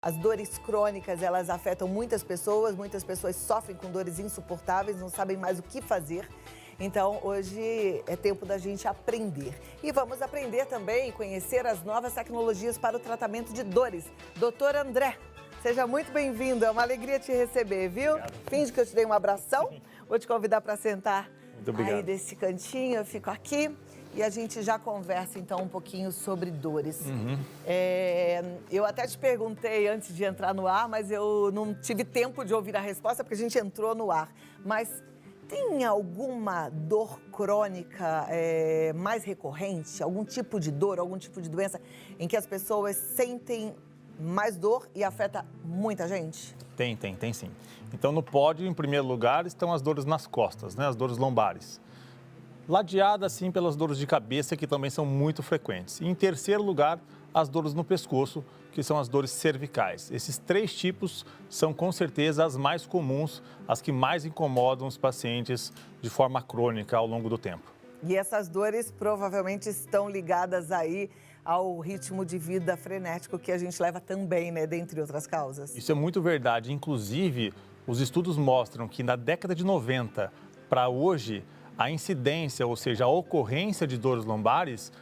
As dores crônicas, elas afetam muitas pessoas sofrem com dores insuportáveis, não sabem mais o que fazer. Então, hoje é tempo da gente aprender. E vamos aprender também e conhecer as novas tecnologias para o tratamento de dores. Doutor André, seja muito bem-vindo, é uma alegria te receber, viu? Obrigado. Finge que eu te dei um abração. Vou te convidar para sentar Muito obrigado. aí desse cantinho, eu fico aqui. E a gente já conversa, então, um pouquinho sobre dores. Eu até te perguntei antes de entrar no ar, mas eu não tive tempo de ouvir a resposta, porque a gente entrou no ar. Mas tem alguma dor crônica mais recorrente? Algum tipo de dor, algum tipo de doença em que as pessoas sentem mais dor e afeta muita gente? Tem sim. Então, no pódio, em primeiro lugar, estão as dores nas costas, né? As dores lombares. Ladeada, assim, pelas dores de cabeça, que também são muito frequentes. E, em terceiro lugar, as dores no pescoço, que são as dores cervicais. Esses três tipos são, com certeza, as mais comuns, as que mais incomodam os pacientes de forma crônica ao longo do tempo. E essas dores provavelmente estão ligadas aí ao ritmo de vida frenético que a gente leva também, né, dentre outras causas. Isso é muito verdade. Inclusive, os estudos mostram que na década de 90 para hoje, a incidência, ou seja, a ocorrência de dores lombares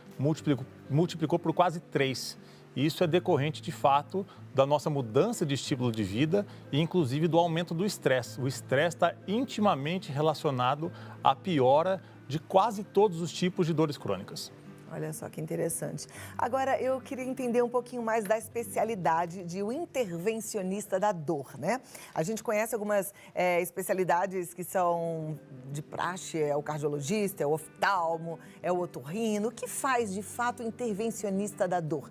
multiplicou por quase 3. E isso é decorrente, de fato, da nossa mudança de estilo de vida e, inclusive, do aumento do estresse. O estresse está intimamente relacionado à piora de quase todos os tipos de dores crônicas. Olha só que interessante. Agora, eu queria entender um pouquinho mais da especialidade de um intervencionista da dor, né? A gente conhece algumas especialidades que são de praxe, é o cardiologista, é o oftalmo, é o otorrino. O que faz, de fato, o intervencionista da dor?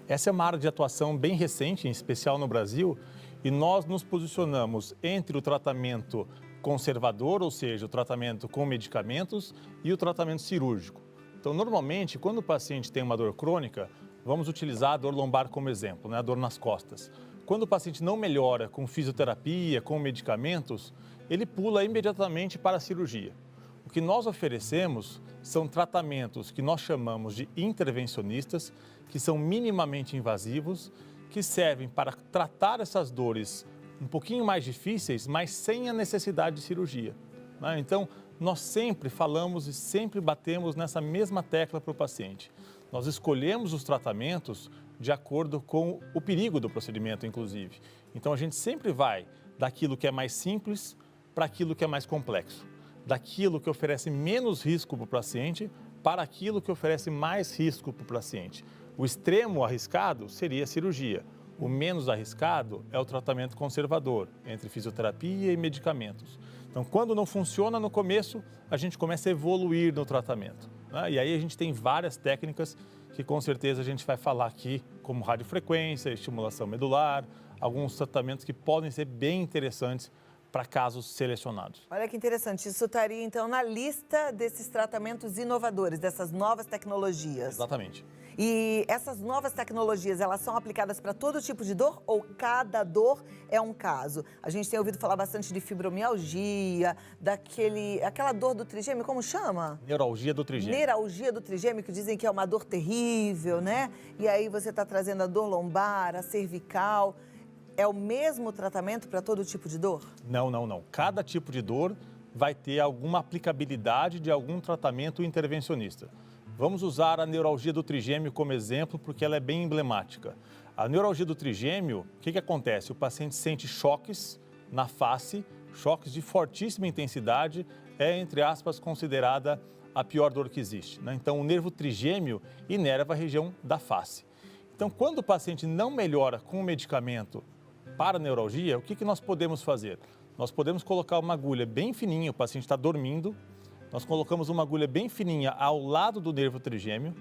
Essa é uma área de atuação bem recente, em especial no Brasil, e nós nos posicionamos entre o tratamento conservador, ou seja, o tratamento com medicamentos, e o tratamento cirúrgico. Então, normalmente, quando o paciente tem uma dor crônica, vamos utilizar a dor lombar como exemplo, né? A dor nas costas. Quando o paciente não melhora com fisioterapia, com medicamentos, ele pula imediatamente para a cirurgia. O que nós oferecemos são tratamentos que nós chamamos de intervencionistas, que são minimamente invasivos, que servem para tratar essas dores um pouquinho mais difíceis, mas sem a necessidade de cirurgia, né? Então, nós sempre falamos e sempre batemos nessa mesma tecla para o paciente. Nós escolhemos os tratamentos de acordo com o perigo do procedimento, inclusive. Então, a gente sempre vai daquilo que é mais simples para aquilo que é mais complexo. Daquilo que oferece menos risco para o paciente para aquilo que oferece mais risco para o paciente. O extremo arriscado seria a cirurgia. O menos arriscado é o tratamento conservador, entre fisioterapia e medicamentos. Então, quando não funciona no começo, a gente começa a evoluir no tratamento, né? E aí a gente tem várias técnicas que com certeza a gente vai falar aqui, como radiofrequência, estimulação medular, alguns tratamentos que podem ser bem interessantes para casos selecionados. Olha que interessante, isso estaria então na lista desses tratamentos inovadores, dessas novas tecnologias. Exatamente. E essas novas tecnologias, elas são aplicadas para todo tipo de dor ou cada dor é um caso? A gente tem ouvido falar bastante de fibromialgia, aquela dor do trigêmeo, como chama? Neuralgia do trigêmeo. Neuralgia do trigêmeo, que dizem que é uma dor terrível, né? E aí você está trazendo a dor lombar, a cervical. É o mesmo tratamento para todo tipo de dor? Não. Cada tipo de dor vai ter alguma aplicabilidade de algum tratamento intervencionista. Vamos usar a neuralgia do trigêmeo como exemplo, porque ela é bem emblemática. A neuralgia do trigêmeo, o que acontece? O paciente sente choques na face, choques de fortíssima intensidade, entre aspas, considerada a pior dor que existe, né? Então, o nervo trigêmeo inerva a região da face. Então, quando o paciente não melhora com o medicamento para a neuralgia, o que nós podemos fazer? Nós podemos colocar uma agulha bem fininha, o paciente está dormindo, nós colocamos uma agulha bem fininha ao lado do nervo trigêmeo.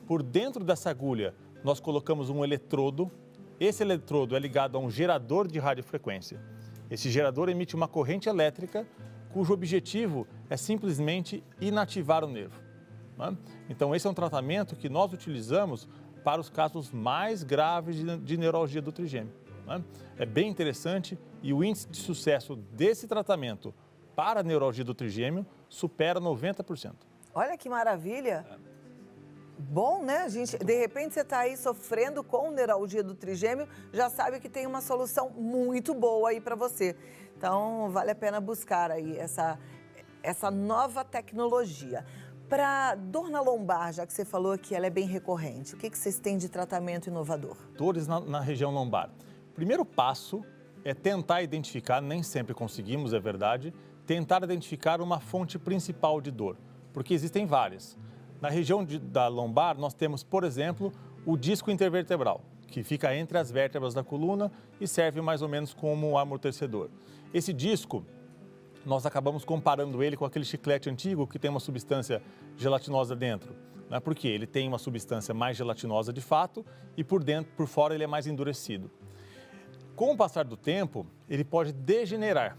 Por dentro dessa agulha, nós colocamos um eletrodo. Esse eletrodo é ligado a um gerador de radiofrequência. Esse gerador emite uma corrente elétrica, cujo objetivo é simplesmente inativar o nervo, né? Então, esse é um tratamento que nós utilizamos para os casos mais graves de neuralgia do trigêmeo, né? É bem interessante e o índice de sucesso desse tratamento para a neuralgia do trigêmeo supera 90%. Olha que maravilha! Bom, né? A gente, de repente você está aí sofrendo com neuralgia do trigêmeo, já sabe que tem uma solução muito boa aí para você. Então, vale a pena buscar aí essa nova tecnologia. Para dor na lombar, já que você falou que ela é bem recorrente, o que vocês têm de tratamento inovador? Dores na região lombar. Primeiro passo é tentar identificar, nem sempre conseguimos, é verdade, tentar identificar uma fonte principal de dor, porque existem várias. Na região da lombar, nós temos, por exemplo, o disco intervertebral, que fica entre as vértebras da coluna e serve mais ou menos como um amortecedor. Esse disco, nós acabamos comparando ele com aquele chiclete antigo que tem uma substância gelatinosa dentro. Né? Porque ele tem uma substância mais gelatinosa de fato e por fora ele é mais endurecido. Com o passar do tempo, ele pode degenerar.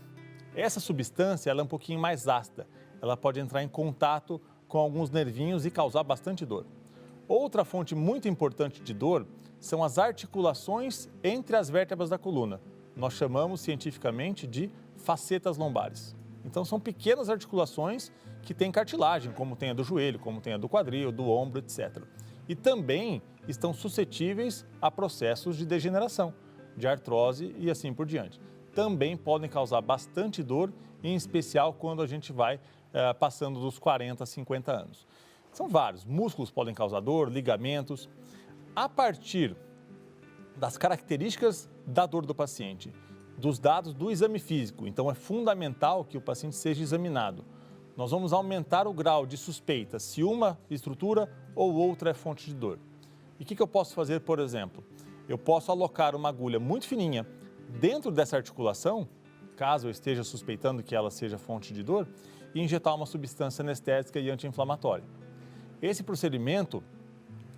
Essa substância ela é um pouquinho mais ácida. Ela pode entrar em contato com alguns nervinhos e causar bastante dor. Outra fonte muito importante de dor são as articulações entre as vértebras da coluna. Nós chamamos cientificamente de facetas lombares. Então, são pequenas articulações que têm cartilagem, como tem a do joelho, como tem a do quadril, do ombro, etc. E também estão suscetíveis a processos de degeneração, de artrose e assim por diante. Também podem causar bastante dor, em especial quando a gente vai passando dos 40 a 50 anos. São vários. Músculos podem causar dor, ligamentos. A partir das características da dor do paciente, dos dados do exame físico, então é fundamental que o paciente seja examinado. Nós vamos aumentar o grau de suspeita se uma estrutura ou outra é fonte de dor. E o que eu posso fazer, por exemplo? Eu posso alocar uma agulha muito fininha dentro dessa articulação, caso eu esteja suspeitando que ela seja fonte de dor, e injetar uma substância anestésica e anti-inflamatória. Esse procedimento,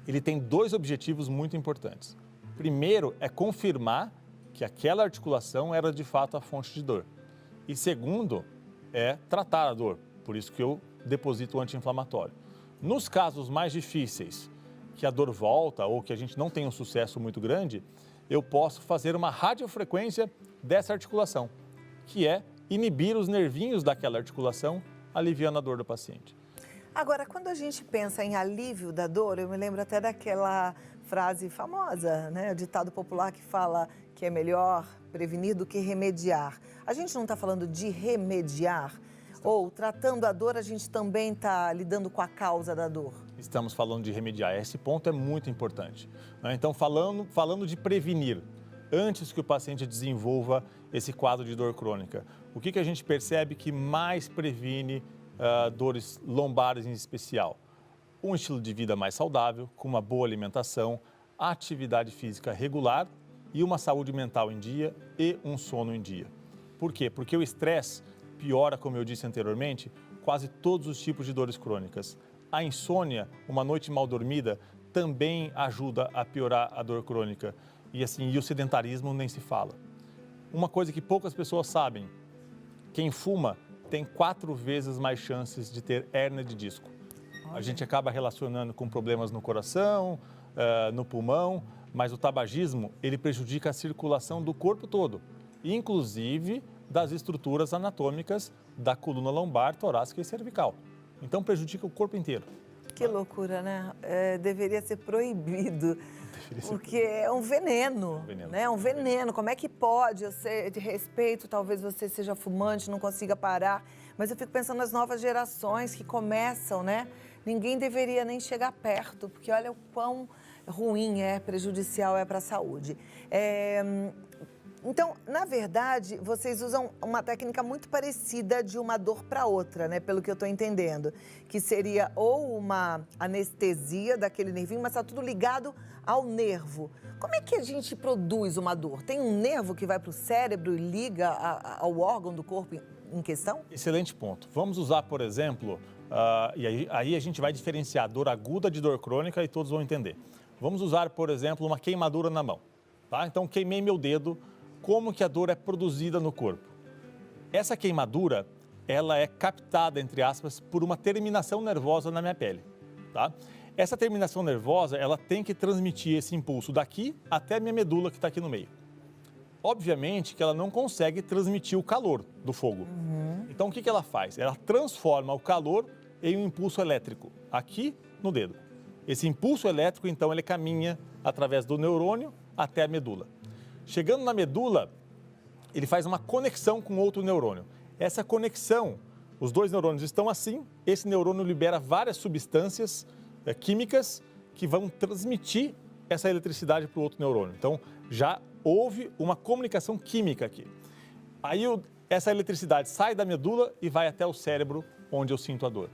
ele tem dois objetivos muito importantes. Primeiro é confirmar que aquela articulação era de fato a fonte de dor. E segundo é tratar a dor, por isso que eu deposito o anti-inflamatório. Nos casos mais difíceis, que a dor volta ou que a gente não tem um sucesso muito grande, eu posso fazer uma radiofrequência dessa articulação, que é inibir os nervinhos daquela articulação, aliviando a dor do paciente. Agora, quando a gente pensa em alívio da dor, eu me lembro até daquela frase famosa, né? O ditado popular que fala que é melhor prevenir do que remediar. A gente não está falando de remediar? Ou, tratando a dor, a gente também está lidando com a causa da dor? Estamos falando de remediar. Esse ponto é muito importante. Então, falando de prevenir, antes que o paciente desenvolva esse quadro de dor crônica, o que a gente percebe que mais previne dores lombares em especial? Um estilo de vida mais saudável, com uma boa alimentação, atividade física regular e uma saúde mental em dia e um sono em dia. Por quê? Porque o estresse piora, como eu disse anteriormente, quase todos os tipos de dores crônicas. A insônia, uma noite mal dormida, também ajuda a piorar a dor crônica. E o sedentarismo nem se fala. Uma coisa que poucas pessoas sabem, quem fuma tem 4 vezes mais chances de ter hérnia de disco. A gente acaba relacionando com problemas no coração, no pulmão, mas o tabagismo, ele prejudica a circulação do corpo todo, inclusive das estruturas anatômicas da coluna lombar, torácica e cervical. Então, prejudica o corpo inteiro. Que loucura, né? Deveria ser proibido, porque é um veneno, né? É um veneno. Como é que pode? Eu sei, de respeito, talvez você seja fumante, não consiga parar, mas eu fico pensando nas novas gerações que começam, né? Ninguém deveria nem chegar perto, porque olha o quão ruim prejudicial é para a saúde. Então, na verdade, vocês usam uma técnica muito parecida de uma dor para outra, né? Pelo que eu estou entendendo. Que seria ou uma anestesia daquele nervinho, mas está tudo ligado ao nervo. Como é que a gente produz uma dor? Tem um nervo que vai para o cérebro e liga ao órgão do corpo em questão? Excelente ponto. Vamos usar, por exemplo, e aí a gente vai diferenciar dor aguda de dor crônica e todos vão entender. Vamos usar, por exemplo, uma queimadura na mão. Tá? Então, queimei meu dedo. Como que a dor é produzida no corpo? Essa queimadura, ela é captada, entre aspas, por uma terminação nervosa na minha pele, tá? Essa terminação nervosa, ela tem que transmitir esse impulso daqui até a minha medula que está aqui no meio. Obviamente que ela não consegue transmitir o calor do fogo. Então, o que ela faz? Ela transforma o calor em um impulso elétrico, aqui no dedo. Esse impulso elétrico, então, ele caminha através do neurônio até a medula. Chegando na medula, ele faz uma conexão com outro neurônio. Essa conexão, os dois neurônios estão assim, esse neurônio libera várias substâncias químicas que vão transmitir essa eletricidade para o outro neurônio. Então, já houve uma comunicação química aqui. Aí, essa eletricidade sai da medula e vai até o cérebro, onde eu sinto a dor.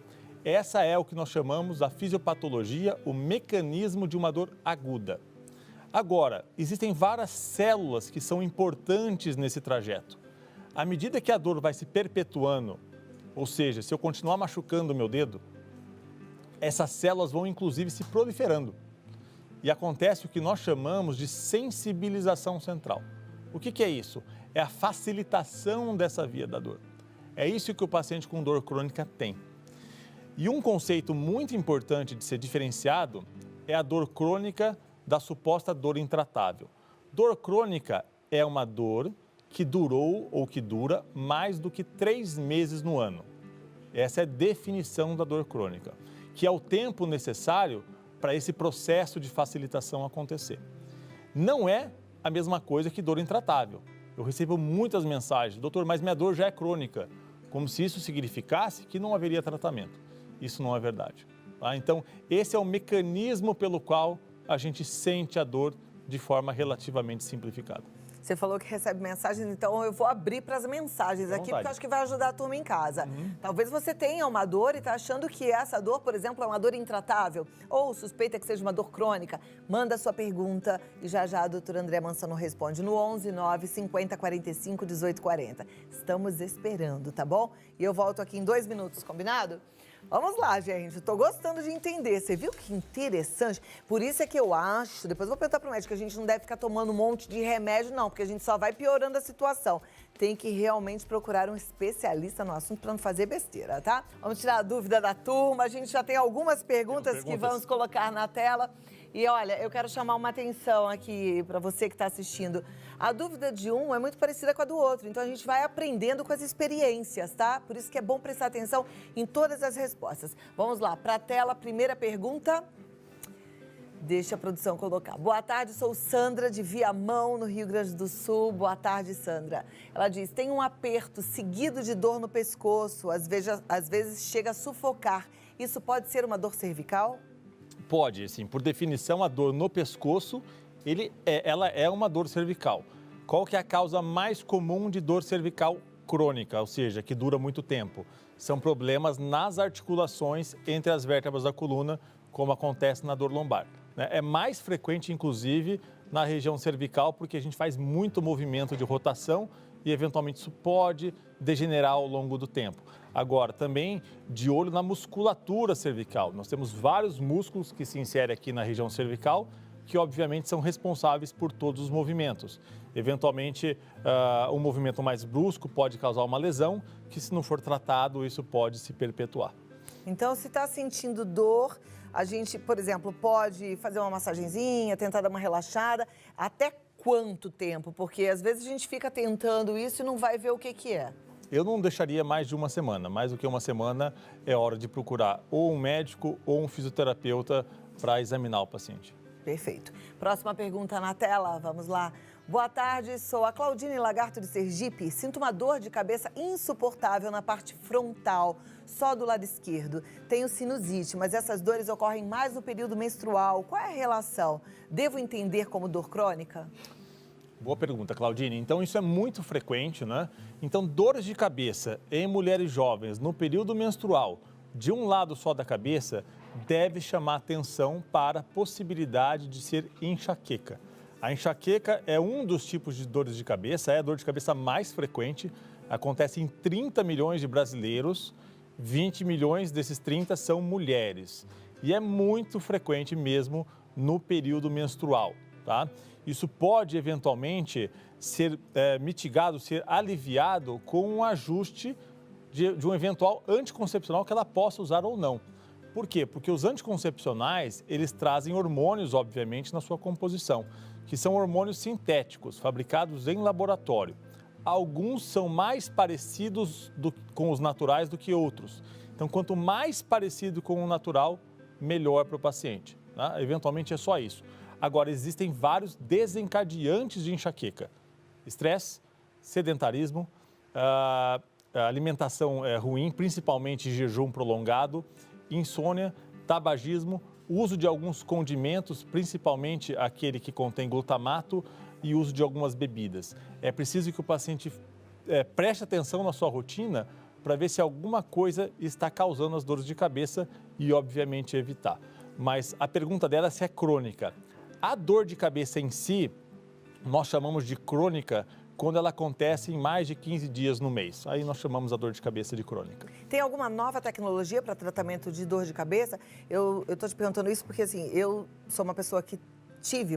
Essa é o que nós chamamos a fisiopatologia, o mecanismo de uma dor aguda. Agora, existem várias células que são importantes nesse trajeto. À medida que a dor vai se perpetuando, ou seja, se eu continuar machucando o meu dedo, essas células vão inclusive se proliferando. E acontece o que nós chamamos de sensibilização central. O que é isso? É a facilitação dessa via da dor. É isso que o paciente com dor crônica tem. E um conceito muito importante de ser diferenciado é a dor crônica da suposta dor intratável. Dor crônica é uma dor que durou ou que dura mais do que 3 meses no ano. Essa é a definição da dor crônica, que é o tempo necessário para esse processo de facilitação acontecer. Não é a mesma coisa que dor intratável. Eu recebo muitas mensagens, doutor, mas minha dor já é crônica, como se isso significasse que não haveria tratamento. Isso não é verdade. Tá? Então, esse é o mecanismo pelo qual a gente sente a dor de forma relativamente simplificada. Você falou que recebe mensagens, então eu vou abrir para as mensagens aqui, porque eu acho que vai ajudar a turma em casa. Talvez você tenha uma dor e está achando que essa dor, por exemplo, é uma dor intratável, ou suspeita que seja uma dor crônica. Manda a sua pergunta e já a doutora Andréa Mansano responde no 11 9 50 45 18 40. Estamos esperando, tá bom? E eu volto aqui em 2 minutos, combinado? Vamos lá, gente. Estou gostando de entender. Você viu que interessante? Por isso é que eu acho, depois eu vou perguntar para o médico, que a gente não deve ficar tomando um monte de remédio, não, porque a gente só vai piorando a situação. Tem que realmente procurar um especialista no assunto para não fazer besteira, tá? Vamos tirar a dúvida da turma. A gente já tem algumas perguntas que vamos colocar na tela. E olha, eu quero chamar uma atenção aqui para você que está assistindo. A dúvida de um é muito parecida com a do outro, então a gente vai aprendendo com as experiências, tá? Por isso que é bom prestar atenção em todas as respostas. Vamos lá, para a tela, primeira pergunta. Deixa a produção colocar. Boa tarde, sou Sandra de Viamão, no Rio Grande do Sul. Boa tarde, Sandra. Ela diz, tem um aperto seguido de dor no pescoço, às vezes chega a sufocar. Isso pode ser uma dor cervical? Pode, sim. Por definição, a dor no pescoço, ela é uma dor cervical. Qual que é a causa mais comum de dor cervical crônica, ou seja, que dura muito tempo? São problemas nas articulações entre as vértebras da coluna, como acontece na dor lombar. É mais frequente, inclusive, na região cervical, porque a gente faz muito movimento de rotação e, eventualmente, isso pode degenerar ao longo do tempo. Agora, também de olho na musculatura cervical. Nós temos vários músculos que se inserem aqui na região cervical, que, obviamente, são responsáveis por todos os movimentos. Eventualmente, um movimento mais brusco pode causar uma lesão, que, se não for tratado, isso pode se perpetuar. Então, se está sentindo dor, a gente, por exemplo, pode fazer uma massagenzinha, tentar dar uma relaxada. Até quanto tempo? Porque às vezes a gente fica tentando isso e não vai ver o que é. Eu não deixaria mais de uma semana. Mais do que uma semana é hora de procurar ou um médico ou um fisioterapeuta para examinar o paciente. Perfeito. Próxima pergunta na tela, vamos lá. Boa tarde, sou a Claudine Lagarto de Sergipe. Sinto uma dor de cabeça insuportável na parte frontal, só do lado esquerdo. Tenho sinusite, mas essas dores ocorrem mais no período menstrual. Qual é a relação? Devo entender como dor crônica? Boa pergunta, Claudine. Então, isso é muito frequente, né? Então, dores de cabeça em mulheres jovens no período menstrual, de um lado só da cabeça, deve chamar atenção para a possibilidade de ser enxaqueca. A enxaqueca é um dos tipos de dores de cabeça, é a dor de cabeça mais frequente, acontece em 30 milhões de brasileiros, 20 milhões desses 30 são mulheres. E é muito frequente mesmo no período menstrual, tá? Isso pode, eventualmente, ser mitigado, ser aliviado com um ajuste de um eventual anticoncepcional que ela possa usar ou não. Por quê? Porque os anticoncepcionais, eles trazem hormônios, obviamente, na sua composição, que são hormônios sintéticos, fabricados em laboratório. Alguns são mais parecidos com os naturais do que outros. Então, quanto mais parecido com o natural, melhor para o paciente. Tá? Eventualmente é só isso. Agora, existem vários desencadeantes de enxaqueca. Estresse, sedentarismo, alimentação ruim, principalmente jejum prolongado, insônia, tabagismo, uso de alguns condimentos, principalmente aquele que contém glutamato e uso de algumas bebidas. É preciso que o paciente preste atenção na sua rotina para ver se alguma coisa está causando as dores de cabeça e, obviamente, evitar. Mas a pergunta dela é se é crônica. A dor de cabeça em si, nós chamamos de crônica quando ela acontece em mais de 15 dias no mês. Aí nós chamamos a dor de cabeça de crônica. Tem alguma nova tecnologia para tratamento de dor de cabeça? Eu estou te perguntando isso porque, assim, eu sou uma pessoa que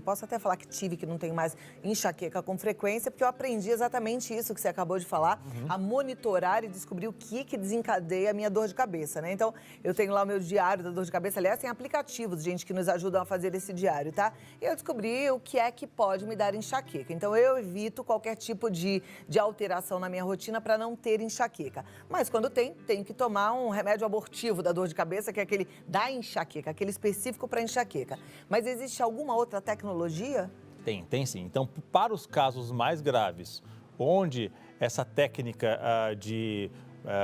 posso até falar que não tenho mais enxaqueca com frequência, porque eu aprendi exatamente isso que você acabou de falar, a monitorar e descobrir o que desencadeia a minha dor de cabeça, né? Então, eu tenho lá o meu diário da dor de cabeça, aliás, tem aplicativos, gente, que nos ajudam a fazer esse diário, tá? E eu descobri o que é que pode me dar enxaqueca. Então, eu evito qualquer tipo de alteração na minha rotina para não ter enxaqueca. Mas quando tenho que tomar um remédio abortivo da dor de cabeça, que é aquele da enxaqueca, aquele específico para enxaqueca. Mas existe alguma outra tecnologia? Tem sim. Então, para os casos mais graves, onde essa técnica de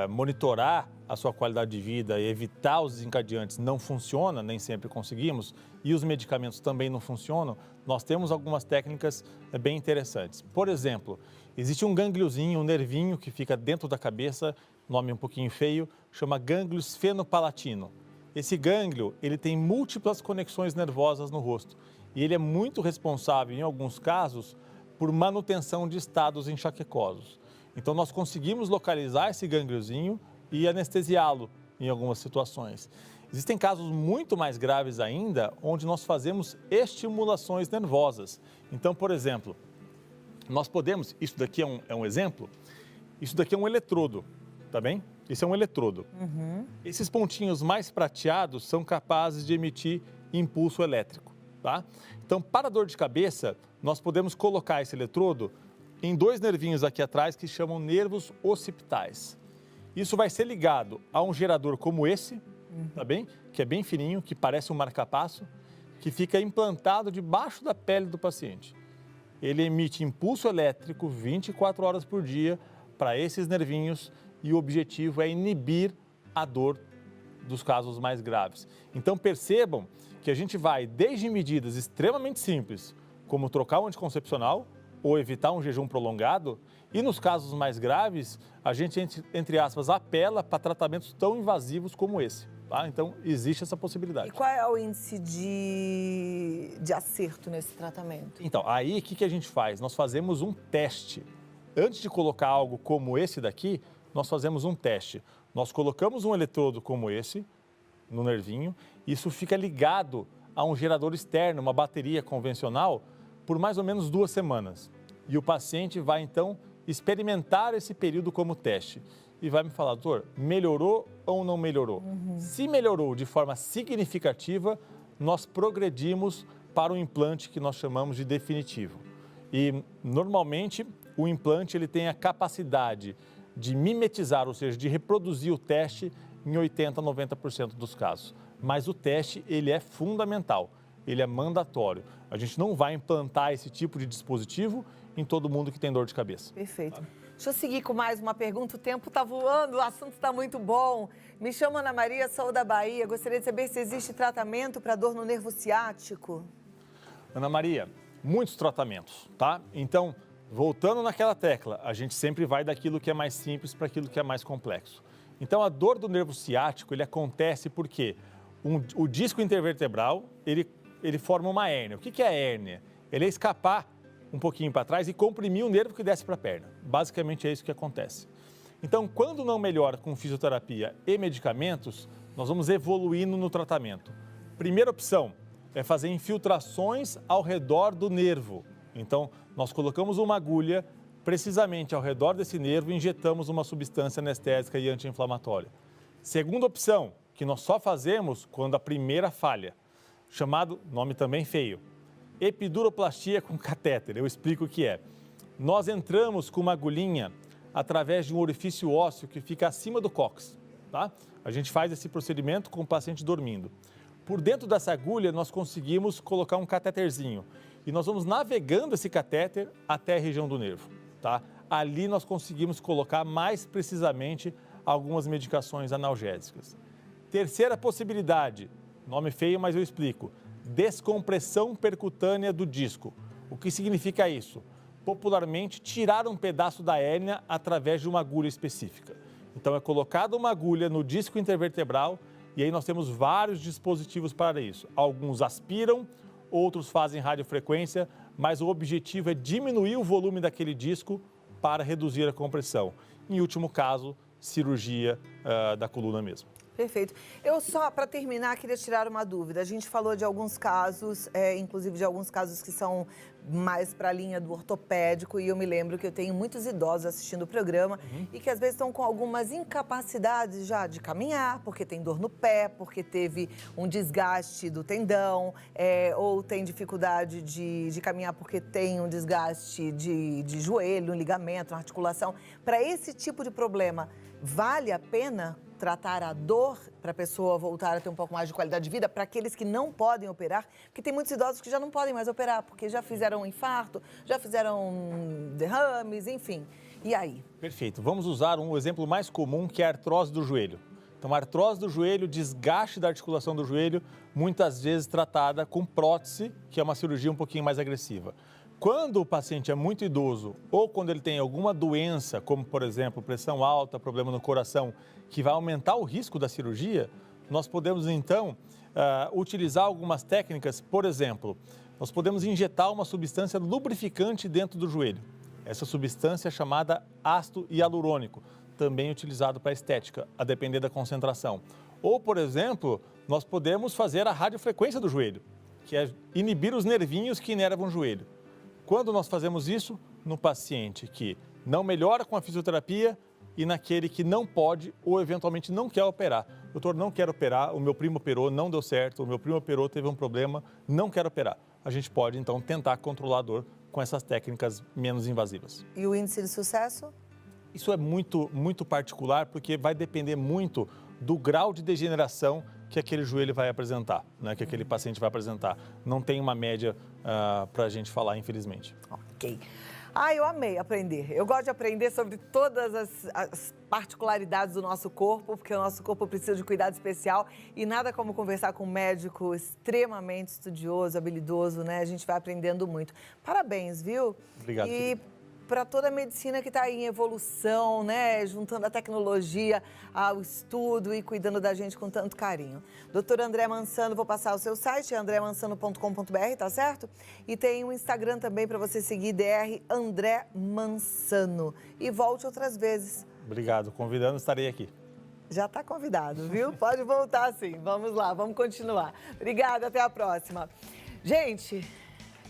monitorar a sua qualidade de vida e evitar os desencadeantes não funciona, nem sempre conseguimos, e os medicamentos também não funcionam, nós temos algumas técnicas bem interessantes. Por exemplo, existe um gangliozinho, um nervinho que fica dentro da cabeça, nome um pouquinho feio, chama gânglio esfenopalatino. Esse gânglio, ele tem múltiplas conexões nervosas no rosto. E ele é muito responsável, em alguns casos, por manutenção de estados enxaquecosos. Então, nós conseguimos localizar esse gângliozinho e anestesiá-lo em algumas situações. Existem casos muito mais graves ainda, onde nós fazemos estimulações nervosas. Então, por exemplo, nós podemos, isso daqui é um exemplo, isso daqui é um eletrodo, tá bem? Isso é um eletrodo. Esses pontinhos mais prateados são capazes de emitir impulso elétrico. Tá? Então, para a dor de cabeça, nós podemos colocar esse eletrodo em dois nervinhos aqui atrás que chamam nervos occipitais. Isso vai ser ligado a um gerador como esse, tá bem? Que é bem fininho, que parece um marca-passo, que fica implantado debaixo da pele do paciente. Ele emite impulso elétrico 24 horas por dia para esses nervinhos e o objetivo é inibir a dor dos casos mais graves. Então, percebam que a gente vai desde medidas extremamente simples, como trocar o anticoncepcional ou evitar um jejum prolongado, e nos casos mais graves, a gente, entre aspas, apela para tratamentos tão invasivos como esse. Tá? Então, existe essa possibilidade. E qual é o índice de acerto nesse tratamento? Então, aí o que a gente faz? Nós fazemos um teste. Antes de colocar algo como esse daqui, nós fazemos um teste. Nós colocamos um eletrodo como esse, no nervinho, isso fica ligado a um gerador externo, uma bateria convencional, por mais ou menos 2 semanas. E o paciente vai, então, experimentar esse período como teste. E vai me falar, doutor, melhorou ou não melhorou? Se melhorou de forma significativa, nós progredimos para o implante que nós chamamos de definitivo. E, normalmente, o implante ele tem a capacidade de mimetizar, ou seja, de reproduzir o teste em 80% a 90% dos casos. Mas o teste, ele é fundamental, ele é mandatório. A gente não vai implantar esse tipo de dispositivo em todo mundo que tem dor de cabeça. Perfeito. Deixa eu seguir com mais uma pergunta, o tempo está voando, o assunto está muito bom. Me chamo Ana Maria, sou da Bahia, gostaria de saber se existe tratamento para dor no nervo ciático. Ana Maria, muitos tratamentos, tá? Então, voltando naquela tecla, a gente sempre vai daquilo que é mais simples para aquilo que é mais complexo. Então, a dor do nervo ciático, ele acontece porque o disco intervertebral, ele forma uma hérnia. O que é a hérnia? Ele é escapar um pouquinho para trás e comprimir o nervo que desce para a perna. Basicamente é isso que acontece. Então, quando não melhora com fisioterapia e medicamentos, nós vamos evoluindo no tratamento. Primeira opção é fazer infiltrações ao redor do nervo. Então, nós colocamos uma agulha precisamente ao redor desse nervo e injetamos uma substância anestésica e anti-inflamatória. Segunda opção, que nós só fazemos quando a primeira falha, chamado, nome também feio, epiduroplastia com catéter. Eu explico o que é. Nós entramos com uma agulhinha através de um orifício ósseo que fica acima do cóccix, tá? A gente faz esse procedimento com o paciente dormindo. Por dentro dessa agulha, nós conseguimos colocar um cateterzinho. E nós vamos navegando esse catéter até a região do nervo, tá? Ali nós conseguimos colocar mais precisamente algumas medicações analgésicas. Terceira possibilidade, nome feio, mas eu explico. Descompressão percutânea do disco. O que significa isso? Popularmente, tirar um pedaço da hérnia através de uma agulha específica. Então, é colocada uma agulha no disco intervertebral e aí nós temos vários dispositivos para isso. Alguns aspiram, outros fazem radiofrequência, mas o objetivo é diminuir o volume daquele disco para reduzir a compressão. Em último caso, cirurgia da coluna mesmo. Perfeito. Eu só, para terminar, queria tirar uma dúvida. A gente falou de alguns casos, inclusive de alguns casos que são mais para a linha do ortopédico, e eu me lembro que eu tenho muitos idosos assistindo o programa e que às vezes estão com algumas incapacidades já de caminhar, porque tem dor no pé, porque teve um desgaste do tendão, ou tem dificuldade de caminhar porque tem um desgaste de joelho, um ligamento, uma articulação. Para esse tipo de problema, vale a pena tratar a dor para a pessoa voltar a ter um pouco mais de qualidade de vida, para aqueles que não podem operar, porque tem muitos idosos que já não podem mais operar, porque já fizeram um infarto, já fizeram derrames, enfim. E aí? Perfeito. Vamos usar um exemplo mais comum, que é a artrose do joelho. Então, a artrose do joelho, desgaste da articulação do joelho, muitas vezes tratada com prótese, que é uma cirurgia um pouquinho mais agressiva. Quando o paciente é muito idoso ou quando ele tem alguma doença, como, por exemplo, pressão alta, problema no coração, que vai aumentar o risco da cirurgia, nós podemos, então, utilizar algumas técnicas. Por exemplo, nós podemos injetar uma substância lubrificante dentro do joelho. Essa substância é chamada ácido hialurônico, também utilizado para estética, a depender da concentração. Ou, por exemplo, nós podemos fazer a radiofrequência do joelho, que é inibir os nervinhos que inervam o joelho. Quando nós fazemos isso? No paciente que não melhora com a fisioterapia e naquele que não pode ou eventualmente não quer operar. Doutor, não quero operar, o meu primo operou, não deu certo, o meu primo operou, teve um problema, não quero operar. A gente pode, então, tentar controlar a dor com essas técnicas menos invasivas. E o índice de sucesso? Isso é muito particular, porque vai depender muito do grau de degeneração que aquele joelho vai apresentar, né? Que aquele paciente vai apresentar. Não tem uma média para a gente falar, infelizmente. Ok. Eu amei aprender. Eu gosto de aprender sobre todas as particularidades do nosso corpo, porque o nosso corpo precisa de cuidado especial e nada como conversar com um médico extremamente estudioso, habilidoso, né? A gente vai aprendendo muito. Parabéns, viu? Obrigado. E para toda a medicina que está em evolução, né? Juntando a tecnologia ao estudo e cuidando da gente com tanto carinho. Doutor André Mansano, vou passar o seu site, andremansano.com.br, tá certo? E tem um Instagram também para você seguir, Dr. André Mansano. E volte outras vezes. Obrigado. Convidando, estarei aqui. Já está convidado, viu? Pode voltar sim. Vamos lá, vamos continuar. Obrigada, até a próxima. Gente,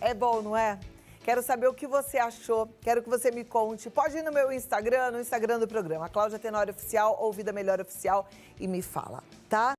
é bom, não é? Quero saber o que você achou, quero que você me conte. Pode ir no meu Instagram, no Instagram do programa, Cláudia Tenório Oficial ou Vida Melhor Oficial, e me fala, tá?